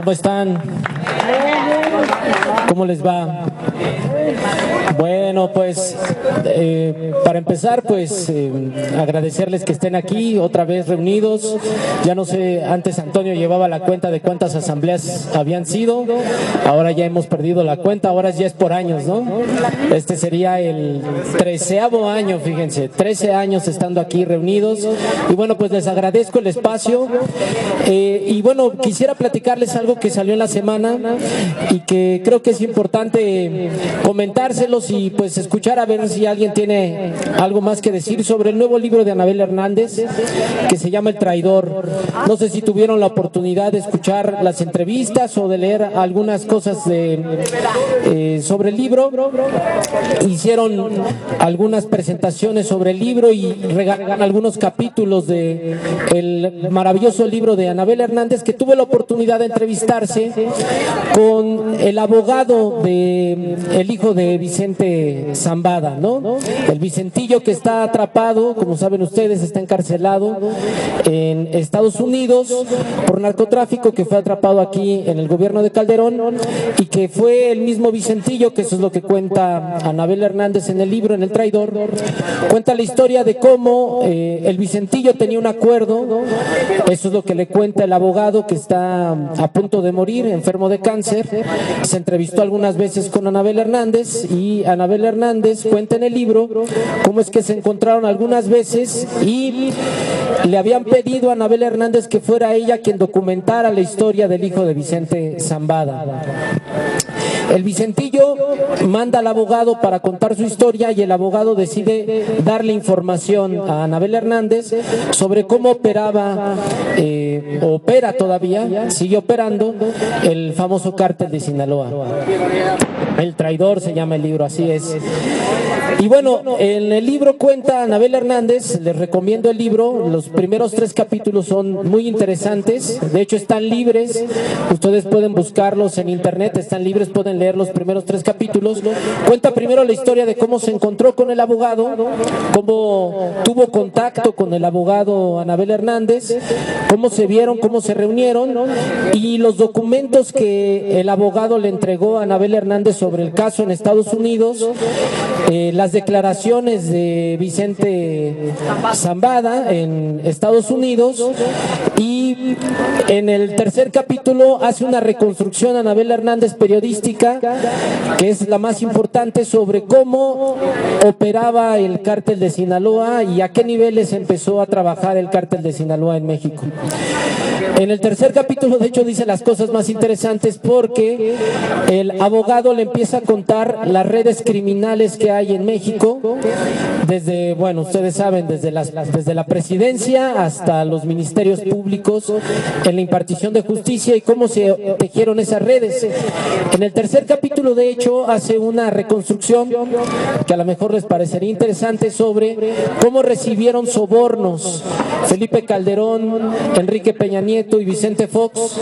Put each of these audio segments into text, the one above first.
¿Cómo están? ¿Cómo les va? Bueno, pues para empezar, pues agradecerles que estén aquí otra vez reunidos. Ya no sé, antes Antonio llevaba la cuenta de cuántas asambleas habían sido, ahora ya hemos perdido la cuenta, ahora ya es por años, ¿no? Este sería el 13º año, fíjense, 13 años estando aquí reunidos. Y bueno, pues les agradezco el espacio. Y bueno, quisiera platicarles algo que salió en la semana y que creo que es importante comentárselos y pues escuchar a ver si alguien tiene algo más que decir sobre el nuevo libro de Anabel Hernández que se llama El Traidor. No sé si tuvieron la oportunidad de escuchar las entrevistas o de leer algunas cosas sobre el libro. Hicieron algunas presentaciones sobre el libro y regalan algunos capítulos de el maravilloso libro de Anabel Hernández, que tuve la oportunidad de entrevistarse con el abogado de el hijo de Vicente Zambada, ¿no? El Vicentillo, que está atrapado, como saben ustedes, está encarcelado en Estados Unidos por narcotráfico, que fue atrapado aquí en el gobierno de Calderón y que fue el mismo Vicentillo, que eso es lo que cuenta Anabel Hernández en el libro, en El Traidor. Cuenta la historia de cómo el Vicentillo tenía un acuerdo, eso es lo que le cuenta el abogado, que está a punto de morir, enfermo de cáncer. Se entrevistó algunas veces con Anabel Hernández y Anabel Hernández cuenta en el libro cómo es que se encontraron algunas veces y le habían pedido a Anabel Hernández que fuera ella quien documentara la historia del hijo de Vicente Zambada. El Vicentillo manda al abogado para contar su historia y el abogado decide darle información a Anabel Hernández sobre cómo operaba, opera todavía, sigue operando el famoso cártel de Sinaloa. El Traidor se llama el libro, así es. Y bueno, en el libro cuenta Anabel Hernández, les recomiendo el libro, los primeros 3 capítulos son muy interesantes, de hecho están libres, ustedes pueden buscarlos en internet, están libres, pueden leer los primeros 3 capítulos. Cuenta primero la historia de cómo se encontró con el abogado, cómo tuvo contacto con el abogado Anabel Hernández, cómo se vieron, cómo se reunieron y los documentos que el abogado le entregó a Anabel Hernández sobre el caso en Estados Unidos, las declaraciones de Vicente Zambada en Estados Unidos. Y en el tercer capítulo hace una reconstrucción Anabel Hernández periodística, que es la más importante, sobre cómo operaba el cártel de Sinaloa y a qué niveles empezó a trabajar el cártel de Sinaloa en México. En el tercer capítulo, de hecho, dice las cosas más interesantes porque el abogado le empieza a contar las redes criminales que hay en México, desde, bueno, ustedes saben, desde la presidencia hasta los ministerios públicos en la impartición de justicia y cómo se tejieron esas redes. En el tercer capítulo, de hecho, hace una reconstrucción que a lo mejor les parecería interesante sobre cómo recibieron sobornos Felipe Calderón, Enrique Peña Nieto y Vicente Fox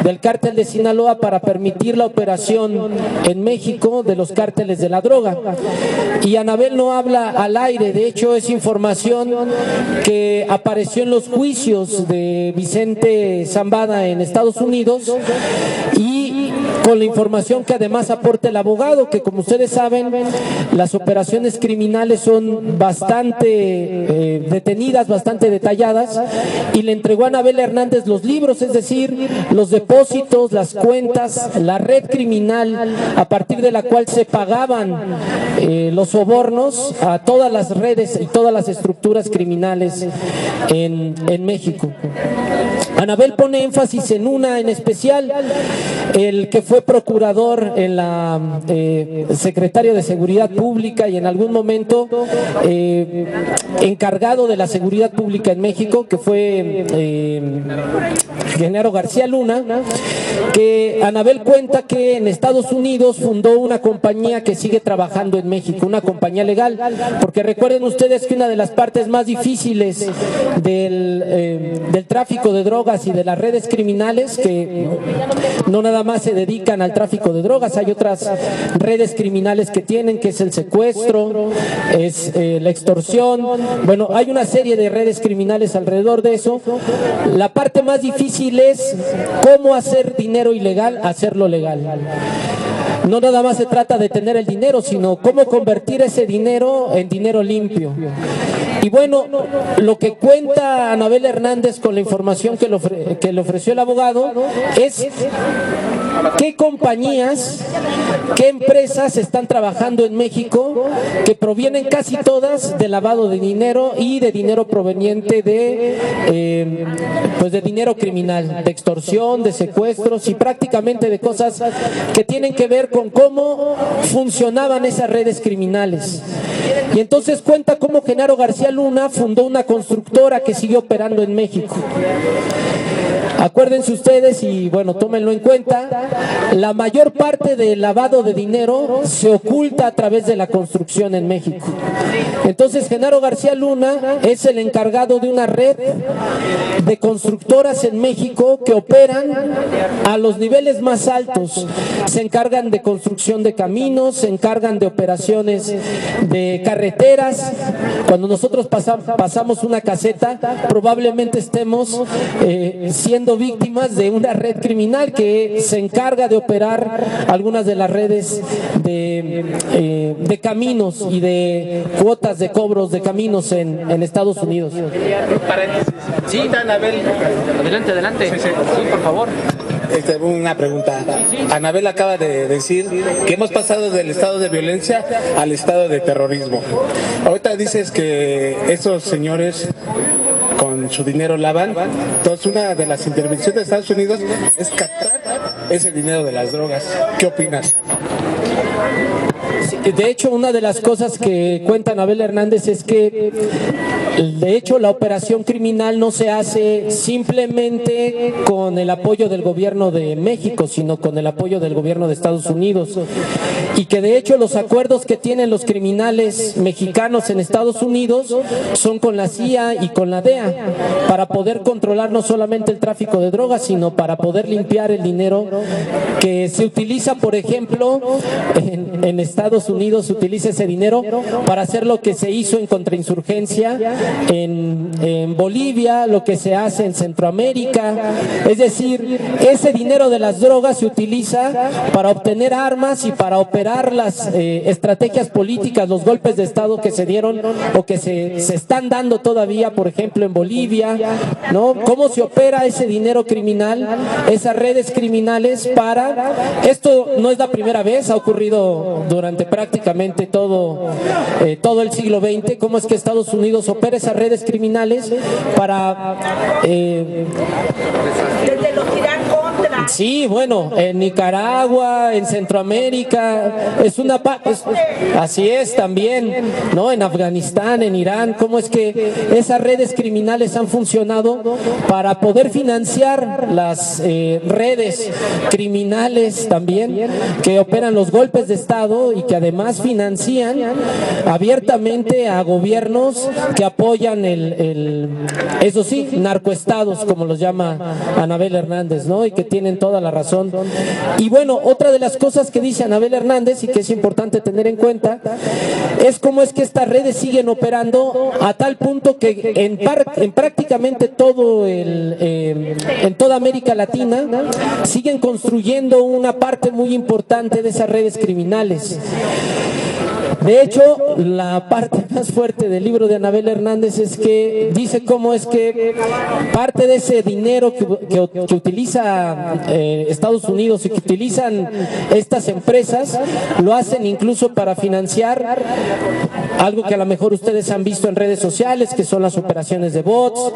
del cártel de Sinaloa para permitir la operación en México de los cárteles de la droga. Y Anabel no habla al aire, de hecho es información que apareció en los juicios de Vicente Zambada en Estados Unidos y con la información que además aporta el abogado, que como ustedes saben, las operaciones criminales son bastante detenidas, bastante detalladas, y le entregó a Anabel Hernández los libros, es decir, los depósitos, las cuentas, la red criminal a partir de la cual se pagaban los sobornos a todas las redes y todas las estructuras criminales en México. Anabel pone énfasis en una en especial, el que fue procurador en la secretario de Seguridad Pública y en algún momento encargado de la seguridad pública en México, que fue Genaro García Luna, que Anabel cuenta que en Estados Unidos fundó una compañía que sigue trabajando en México, una compañía legal, porque recuerden ustedes que una de las partes más difíciles del tráfico de drogas y de las redes criminales, que no nada más se dedican al tráfico de drogas, hay otras redes criminales que tienen, que es el secuestro, es la extorsión, bueno, hay una serie de redes criminales alrededor de eso. La parte más difícil es cómo hacer dinero ilegal, hacerlo legal. No nada más se trata de tener el dinero, sino cómo convertir ese dinero en dinero limpio. Y bueno, lo que cuenta Anabel Hernández con la información que le ofreció el abogado es qué compañías, qué empresas están trabajando en México que provienen casi todas de lavado de dinero y de dinero proveniente pues de dinero criminal, de extorsión, de secuestros y prácticamente de cosas que tienen que ver con cómo funcionaban esas redes criminales. Y entonces cuenta cómo Genaro García Luna fundó una constructora que sigue operando en México. Acuérdense ustedes y bueno, tómenlo en cuenta, la mayor parte del lavado de dinero se oculta a través de la construcción en México. Entonces Genaro García Luna es el encargado de una red de constructoras en México que operan a los niveles más altos. Se encargan de construcción de caminos, se encargan de operaciones de carreteras. Cuando nosotros pasamos una caseta, probablemente estemos siendo víctimas de una red criminal que se encarga de operar algunas de las redes de caminos y de cuotas de cobros de caminos en Estados Unidos. Sí, Anabel. Adelante. Sí, por favor. Una pregunta. Anabel acaba de decir que hemos pasado del estado de violencia al estado de terrorismo. Ahorita dices que esos señores con su dinero lavan. Entonces una de las intervenciones de Estados Unidos es captar ese dinero de las drogas. ¿Qué opinas? De hecho, una de las cosas que cuenta Anabel Hernández es que, de hecho, la operación criminal no se hace simplemente con el apoyo del gobierno de México, sino con el apoyo del gobierno de Estados Unidos. Y que, de hecho, los acuerdos que tienen los criminales mexicanos en Estados Unidos son con la CIA y con la DEA, para poder controlar no solamente el tráfico de drogas, sino para poder limpiar el dinero que se utiliza, por ejemplo, en Estados Unidos se utiliza ese dinero para hacer lo que se hizo en contrainsurgencia en Bolivia, lo que se hace en Centroamérica. Es decir, ese dinero de las drogas se utiliza para obtener armas y para operar las estrategias políticas, los golpes de Estado que se dieron o que se están dando todavía, por ejemplo, en Bolivia, ¿no? ¿Cómo se opera ese dinero criminal, esas redes criminales para... Esto no es la primera vez, ha ocurrido durante prácticamente todo el siglo XX, cómo es que Estados Unidos opera esas redes criminales para... desde los Irán contra... Sí, bueno, en Nicaragua, en Centroamérica, así es también, ¿no? En Afganistán, en Irán, cómo es que esas redes criminales han funcionado para poder financiar las redes criminales también que operan los golpes de Estado y que además financian abiertamente a gobiernos que apoyan eso sí, narcoestados, como los llama Anabel Hernández, ¿no? Y que tienen toda la razón. Y bueno, otra de las cosas que dice Anabel Hernández y que es importante tener en cuenta es cómo es que estas redes siguen operando a tal punto que en prácticamente en toda América Latina siguen construyendo una parte muy importante de esas redes criminales. De hecho, la parte más fuerte del libro de Anabel Hernández es que dice cómo es que parte de ese dinero que utiliza Estados Unidos y que utilizan estas empresas, lo hacen incluso para financiar algo que a lo mejor ustedes han visto en redes sociales, que son las operaciones de bots,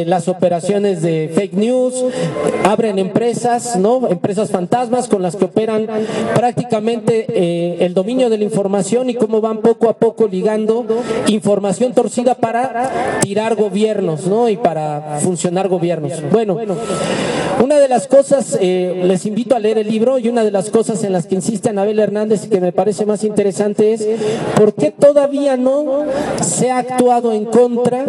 las operaciones de fake news. Abren empresas, ¿no? Empresas fantasmas con las que operan prácticamente el dominio de la información y cómo van poco a poco ligando información torcida para tirar gobiernos, ¿no? Y para funcionar gobiernos. Bueno, una de las cosas, les invito a leer el libro, y una de las cosas en las que insiste Anabel Hernández y que me parece más interesante es por qué todavía no se ha actuado en contra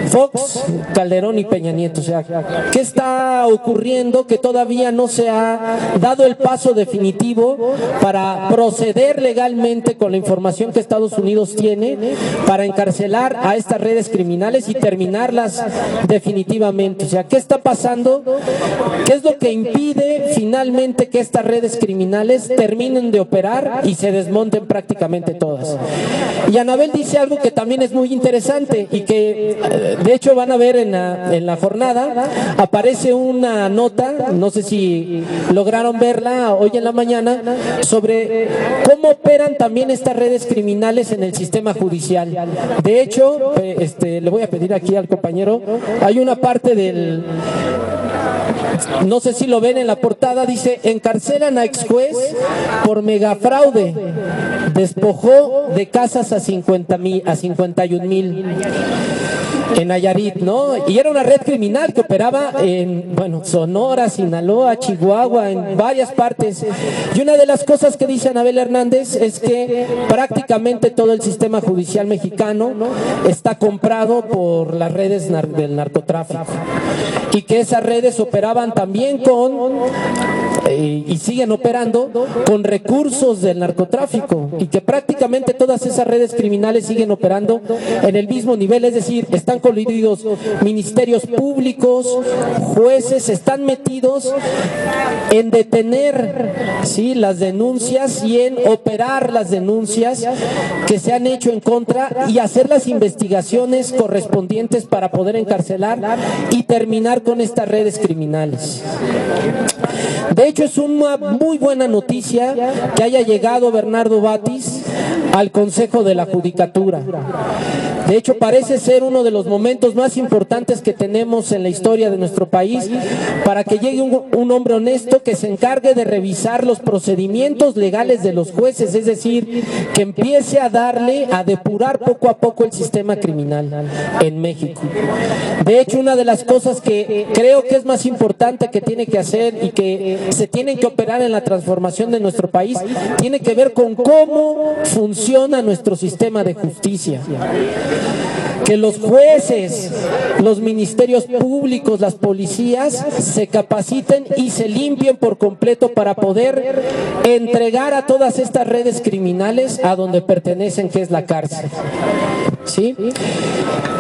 Fox, Calderón y Peña Nieto. O sea, ¿qué está ocurriendo? Que todavía no se ha dado el paso definitivo para proceder legalmente con la información que Estados Unidos tiene para encarcelar a estas redes criminales y terminarlas definitivamente. O sea, ¿qué está pasando? ¿Qué es lo que impide finalmente que estas redes criminales terminen de operar y se desmonten prácticamente todas? Y Anabel dice algo que también es muy interesante y que de hecho van a ver en la jornada. Aparece una nota, no sé si lograron verla hoy en la mañana, sobre cómo operan también estas redes criminales en el sistema judicial. De hecho, le voy a pedir aquí al compañero, hay una parte del... No sé si lo ven en la portada, dice: encarcelan a ex juez por megafraude, despojó de casas a 51,000 en Nayarit, ¿no? Y era una red criminal que operaba en, Sonora, Sinaloa, Chihuahua, en varias partes. Y una de las cosas que dice Anabel Hernández es que prácticamente todo el sistema judicial mexicano está comprado por las redes del narcotráfico, y que esas redes operaban también y siguen operando con recursos del narcotráfico, y que prácticamente todas esas redes criminales siguen operando en el mismo nivel, es decir, están coludidos ministerios públicos, jueces, están metidos en detener, ¿sí?, las denuncias y en operar las denuncias que se han hecho en contra y hacer las investigaciones correspondientes para poder encarcelar y terminar con estas redes criminales. De hecho, es una muy buena noticia que haya llegado Bernardo Batis al Consejo de la Judicatura. De hecho, parece ser uno de los momentos más importantes que tenemos en la historia de nuestro país para que llegue un hombre honesto que se encargue de revisar los procedimientos legales de los jueces, es decir, que empiece a depurar poco a poco el sistema criminal en México. De hecho, una de las cosas que creo que es más importante que tiene que hacer y que se tienen que operar en la transformación de nuestro país tiene que ver con cómo funciona nuestro sistema de justicia. Que los jueces, los ministerios públicos, las policías se capaciten y se limpien por completo para poder entregar a todas estas redes criminales a donde pertenecen, que es la cárcel. ¿Sí?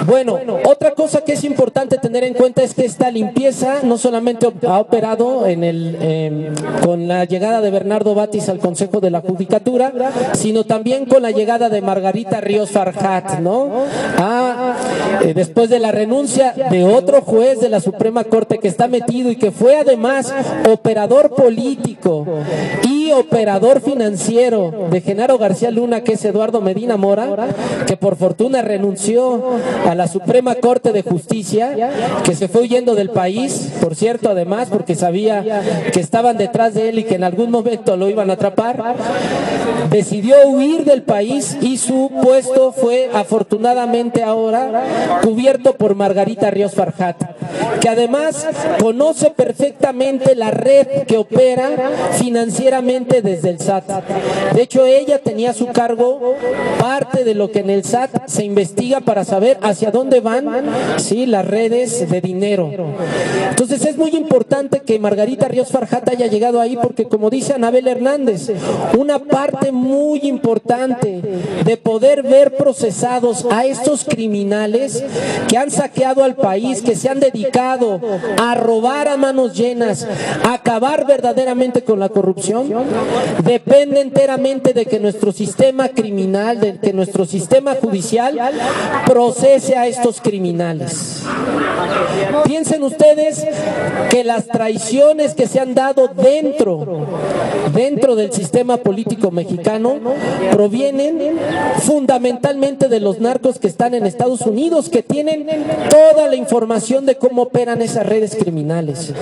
Bueno, otra cosa que es importante tener en cuenta es que esta limpieza no solamente ha operado con la llegada de Bernardo Batis al Consejo de la Judicatura, sino también con la llegada de Margarita Ríos Farjat, ¿no? Después de la renuncia de otro juez de la Suprema Corte que está metido y que fue además operador político y operador financiero de Genaro García Luna, que es Eduardo Medina Mora, que por fortuna renunció a la Suprema Corte de Justicia, que se fue huyendo del país, por cierto, además, porque sabía que estaban detrás de él y que en algún momento lo iban a atrapar. Decidió huir del país y su puesto fue afortunadamente ahora cubierto por Margarita Ríos Farjat, que además conoce perfectamente la red que opera financieramente desde el SAT. De hecho, ella tenía a su cargo parte de lo que en el SAT se investiga para saber hacia dónde van, ¿sí?, las redes de dinero. Entonces es muy importante que Margarita Ríos Farjat haya llegado ahí, porque, como dice Anabel Hernández, una parte muy importante de poder ver procesados a estos criminales que han saqueado al país, que se han dedicado a robar a manos llenas, a acabar verdaderamente con la corrupción, depende enteramente de que nuestro sistema criminal, de que nuestro sistema judicial procese a estos criminales. Piensen ustedes que las traiciones que se han dado dentro del sistema político mexicano provienen fundamentalmente de los narcos que están en Estados Unidos, que tienen toda la información de cómo cómo operan esas redes criminales?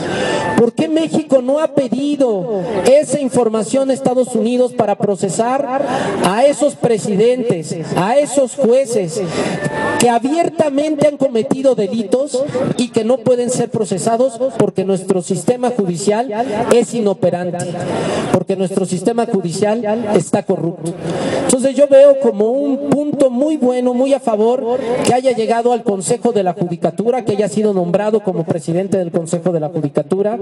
¿Por qué México no ha pedido esa información a Estados Unidos para procesar a esos presidentes, a esos jueces que abiertamente han cometido delitos y que no pueden ser procesados porque nuestro sistema judicial es inoperante, porque nuestro sistema judicial está corrupto? Entonces yo veo como un punto muy bueno, muy a favor, que haya llegado al Consejo de la Judicatura, que haya sido nombrado como presidente del Consejo de la Judicatura,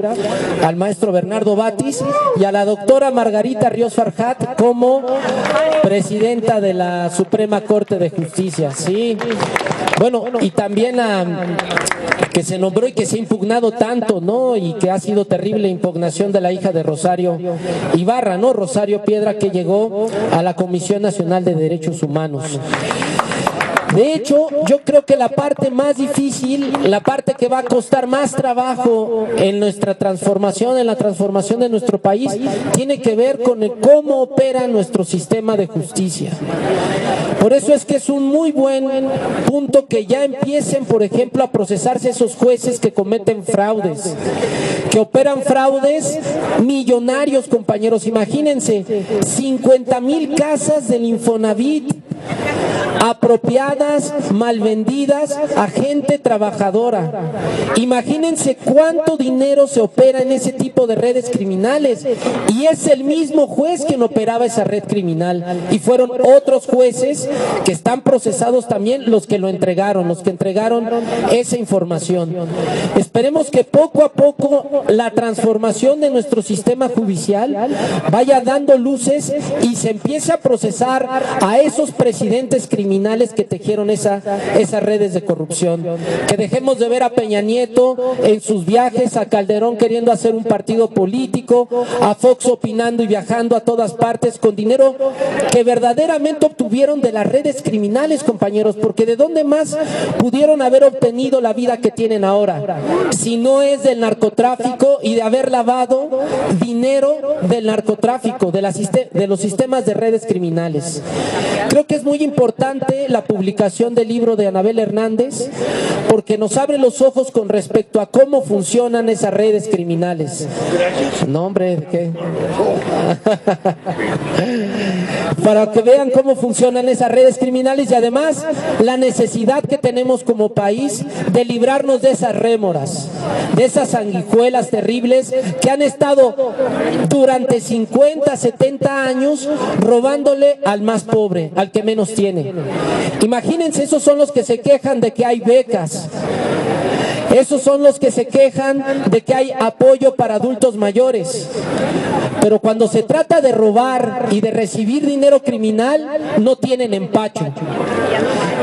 al maestro Bernardo Batis y a la doctora Margarita Ríos Farjat como presidenta de la Suprema Corte de Justicia. Sí, bueno, y también que se nombró y que se ha impugnado tanto, ¿no? Y que ha sido terrible impugnación de la hija de Rosario Ibarra, ¿no? Rosario Piedra, que llegó a la Comisión Nacional de Derechos Humanos. De hecho, yo creo que la parte más difícil, la parte que va a costar más trabajo en nuestra transformación, en la transformación de nuestro país, tiene que ver con cómo opera nuestro sistema de justicia. Por eso es que es un muy buen punto que ya empiecen, por ejemplo, a procesarse esos jueces que cometen fraudes, que operan fraudes millonarios, compañeros. Imagínense, 50,000 casas del Infonavit apropiadas, mal vendidas a gente trabajadora. Imagínense cuánto dinero se opera en ese tipo de redes criminales, y es el mismo juez quien operaba esa red criminal, y fueron otros jueces que están procesados también los que lo entregaron, los que entregaron esa información. Esperemos que poco a poco la transformación de nuestro sistema judicial vaya dando luces y se empiece a procesar a esos presidentes criminales que tejieron esas redes de corrupción. Que dejemos de ver a Peña Nieto en sus viajes, a Calderón queriendo hacer un partido político, a Fox opinando y viajando a todas partes con dinero que verdaderamente obtuvieron de las redes criminales, compañeros, porque ¿de dónde más pudieron haber obtenido la vida que tienen ahora? Si no es del narcotráfico y de haber lavado dinero del narcotráfico, de los sistemas de redes criminales. Creo que es muy importante la publicación del libro de Anabel Hernández, porque nos abre los ojos con respecto a cómo funcionan esas redes criminales. No, hombre, ¿qué? Para que vean cómo funcionan esas redes criminales, y además la necesidad que tenemos como país de librarnos de esas rémoras, de esas sanguijuelas terribles que han estado durante 50, 70 años robándole al más pobre, al que menos tiene. Imagínense, esos son los que se quejan de que hay becas. Esos son los que se quejan de que hay apoyo para adultos mayores. Pero cuando se trata de robar y de recibir dinero criminal, no tienen empacho.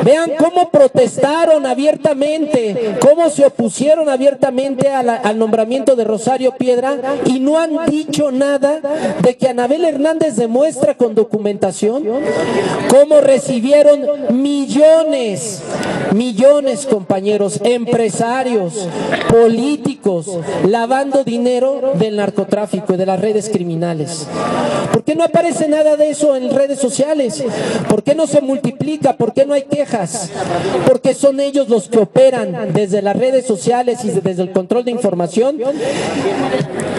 Vean cómo protestaron abiertamente, cómo se opusieron abiertamente al nombramiento de Rosario Piedra, y no han dicho nada de que Anabel Hernández demuestra con documentación cómo recibieron millones, compañeros, empresarios, políticos, lavando dinero del narcotráfico y de las redes criminales. ¿Por qué no aparece nada de eso en redes sociales? ¿Por qué no se multiplica? ¿Por qué no hay quejas? Porque son ellos los que operan desde las redes sociales y desde el control de información.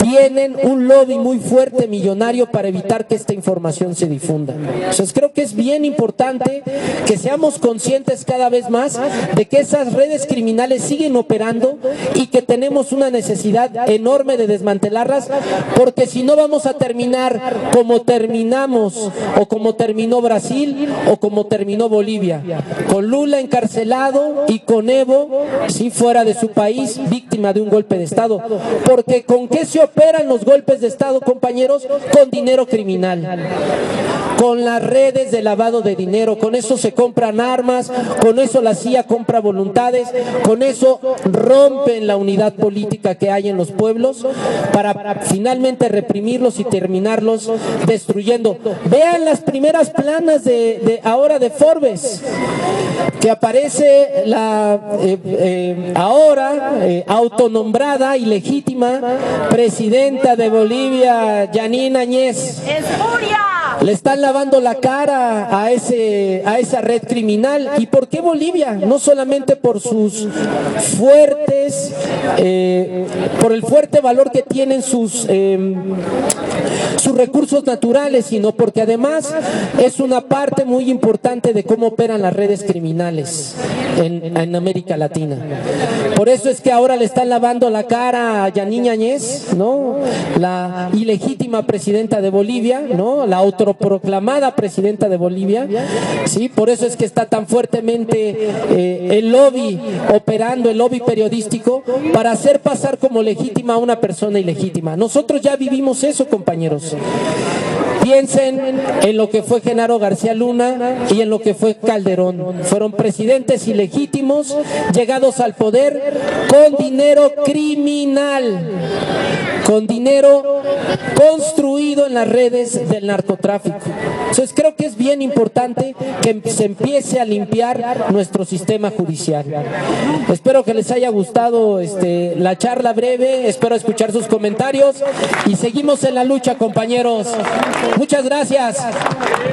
Tienen un lobby muy fuerte, millonario, para evitar que esta información se difunda. Entonces creo que es bien importante que seamos conscientes cada vez más de que esas redes criminales siguen operando y que tenemos una necesidad enorme de desmantelarlas, porque si no vamos a terminar como terminamos, o como terminó Brasil, o como terminó Bolivia, con Lula encarcelado y con Evo, sí, fuera de su país, víctima de un golpe de Estado. Porque ¿con qué se operan los golpes de Estado, compañeros? Con dinero criminal, con las redes de lavado de dinero. Con eso se compran armas, con eso la CIA compra voluntades, con eso rompen la unidad política que hay en los pueblos para finalmente reprimirlos y terminarlos destruyendo. Vean las primeras planas de ahora de Forbes, que aparece la ahora autonombrada y legítima presidenta de Bolivia, Yanine Áñez. ¡Es furia! Le están lavando la cara a esa red criminal. ¿Y por qué Bolivia? No solamente por sus fuertes, por el fuerte valor que tienen sus recursos naturales, sino porque además es una parte muy importante de cómo operan las redes criminales en América Latina. Por eso es que ahora le están lavando la cara a Yanine Áñez, ¿no? La ilegítima presidenta de Bolivia, ¿no? La autoproclamada presidenta de Bolivia, ¿sí? Por eso es que está tan fuertemente el lobby operando, el lobby periodístico, para hacer pasar como legítima a una persona ilegítima. Nosotros ya vivimos eso, compañeros. Piensen en lo que fue Genaro García Luna y en lo que fue Calderón. Fueron presidentes ilegítimos llegados al poder con dinero criminal, con dinero construido en las redes del narcotráfico. Entonces creo que es bien importante que se empiece a limpiar nuestro sistema judicial. Espero que les haya gustado la charla breve, espero escuchar sus comentarios y seguimos en la lucha, compañeros. Muchas gracias.